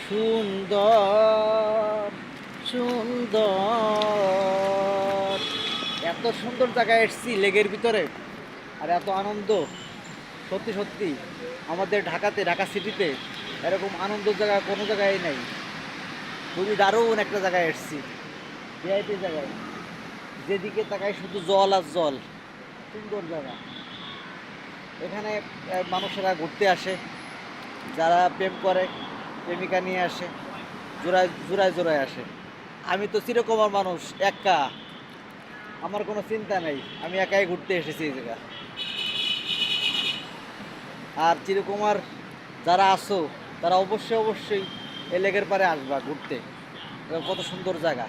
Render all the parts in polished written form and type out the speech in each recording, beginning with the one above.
সুন্দর সুন্দর, এত সুন্দর জায়গায় এসেছি লেগের ভিতরে, আর এত আনন্দ। সত্যি সত্যি আমাদের ঢাকাতে, ঢাকা সিটিতে এরকম আনন্দের জায়গা কোনো জায়গায় নাই। খুবই দারুণ একটা জায়গায় এসেছি, ভিআইপি জায়গায়। যেদিকে তাকাই শুধু জল আর জল। সুন্দর জায়গা। এখানে মানুষেরা ঘুরতে আসে, যারা প্রেম করে প্রেমিকা নিয়ে আসে, জোড়ায় জোড়ায় জোড়ায় আসে। আমি তো চিরকুমার মানুষ, একা, আমার কোনো চিন্তা নেই, আমি একাই ঘুরতে এসেছি এই জায়গা। আর চিরকুমার যারা আসো তারা অবশ্যই অবশ্যই এ লেকের পারে আসবা ঘুরতে। এটা কত সুন্দর জায়গা,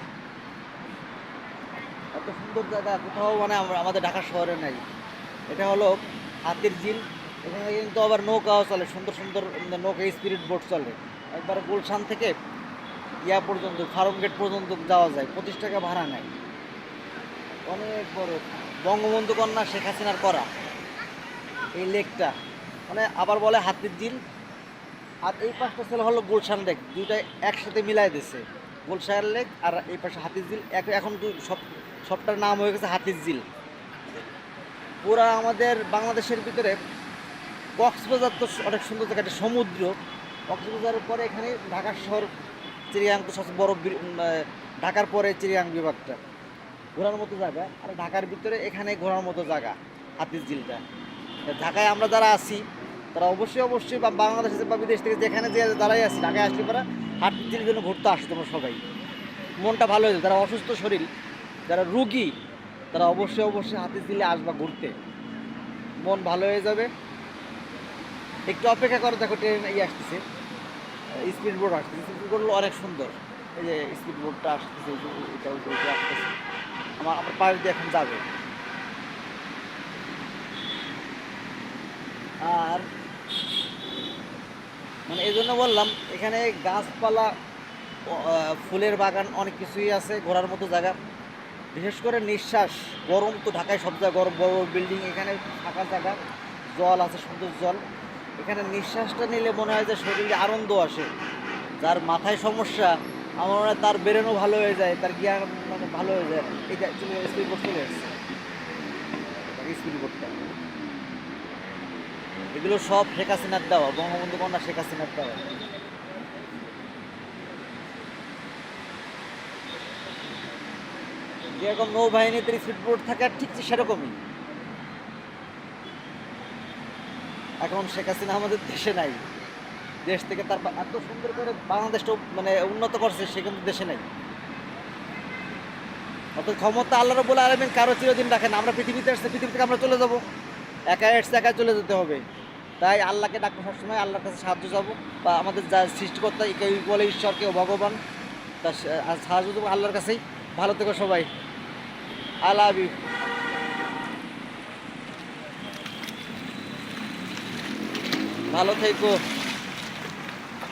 এত সুন্দর জায়গা কোথাও মানে আমাদের ঢাকা শহরে নাই। এটা হলো হাতির ঝিল। এখানে কিন্তু আবার নৌকাও চলে, সুন্দর সুন্দর নৌকা, স্পিরিট বোট চলে। একবারে গুলশান থেকে ইয়া পর্যন্ত, ফার্ম গেট পর্যন্ত যাওয়া যায়, 25 টাকা ভাড়া নেয়। অনেক বড়, বঙ্গবন্ধু কন্যা শেখ হাসিনার করা এই লেকটা। মানে আবার বলে হাতির ঝিল। আর এই পাশটা ছিল হলো গুলশান লেক, দুইটাই একসাথে মিলাই দিছে। গুলশান লেক আর এই পাশে হাতির ঝিল, এখন সবটার নাম হয়ে গেছে হাতির ঝিল। পুরা আমাদের বাংলাদেশের ভিতরে কক্সবাজার তো অনেক সুন্দর জায়গা, একটা সমুদ্র। কক্সবাজারের পরে এখানে ঢাকা শহর, চিড়িয়াং তো সবচেয়ে বড়, ঢাকার পরে চিড়িয়াং বিভাগটা ঘোরার মতো জায়গা। আর ঢাকার ভিতরে এখানে ঘোরার মতো জায়গা হাতির ঝিলটা। ঢাকায় আমরা যারা আছি তারা অবশ্যই অবশ্যই, বা বাংলাদেশ বা বিদেশ থেকে যেখানে যে যারাই আছি, ঢাকায় আসলে পরে হাতির ঝিলের জন্য ঘুরতে আসো তোমরা সবাই। মনটা ভালো হয়ে যায়। যারা অসুস্থ শরীর, যারা রুগী, তারা অবশ্যই অবশ্যই হাতির ঝিলে আসবা ঘুরতে, মন ভালো হয়ে যাবে। একটু অপেক্ষা করো, দেখো ট্রেন আসতেছে, স্পিড বোট আসতেছে। স্পিড বোটগুলো অনেক সুন্দর। এই যে স্পিড বোটটা আসতেছে, এটা আসতেছে, আমার পাশ দিয়ে এখন যাবে। আর মানে এই জন্য বললাম, এখানে গাছপালা, ফুলের বাগান, অনেক কিছুই আছে, ঘোরার মতো জায়গা। বিশেষ করে নিঃশ্বাস, গরম তো ঢাকায় সব জায়গায় গরম, বড় বিল্ডিং, এখানে ফাঁকা জায়গা, জল আছে, সুন্দর জল। এখানে নিঃশ্বাসটা নিলে মনে হয় যে শরীরে আনন্দ আসে। যার মাথায় সমস্যা, আমার মনে হয় তার ব্রেনও ভালো হয়ে যায়, তার জ্ঞান মানে ভালো হয়ে যায়। এটা স্পিড বোট চলে এসছে, স্পিড বোটটা। এগুলো সব শেখ হাসিনার দেওয়া, বঙ্গবন্ধু কন্যা শেখ হাসিনার দেওয়া। যেরকম নৌবাহিনীতে স্পিড বোট থাকে, আর ঠিক সেরকমই এখন শেখ হাসিনা আমাদের দেশে নাই। দেশ থেকে তার এত সুন্দর করে বাংলাদেশটা মানে উন্নত করছে, সে কিন্তু দেশে নাই। অত ক্ষমতা আল্লাহ রাব্বুল আলামিন কারো চিরদিন রাখেন। আমরা পৃথিবীতে আসছে, পৃথিবী থেকে আমরা চলে যাব, একা এসছে, একা চলে যেতে হবে। তাই আল্লাহকে ডাকবো সবসময়, আল্লাহর কাছে সাহায্য যাবো, বা আমাদের যা সৃষ্টিকর্তা, কেউ বলে ঈশ্বর, কেউ ভগবান, তার সাহায্য দেবো আল্লাহর কাছেই। ভালো থেকো সবাই, আই লাভ ইউ, ভালো থেকো।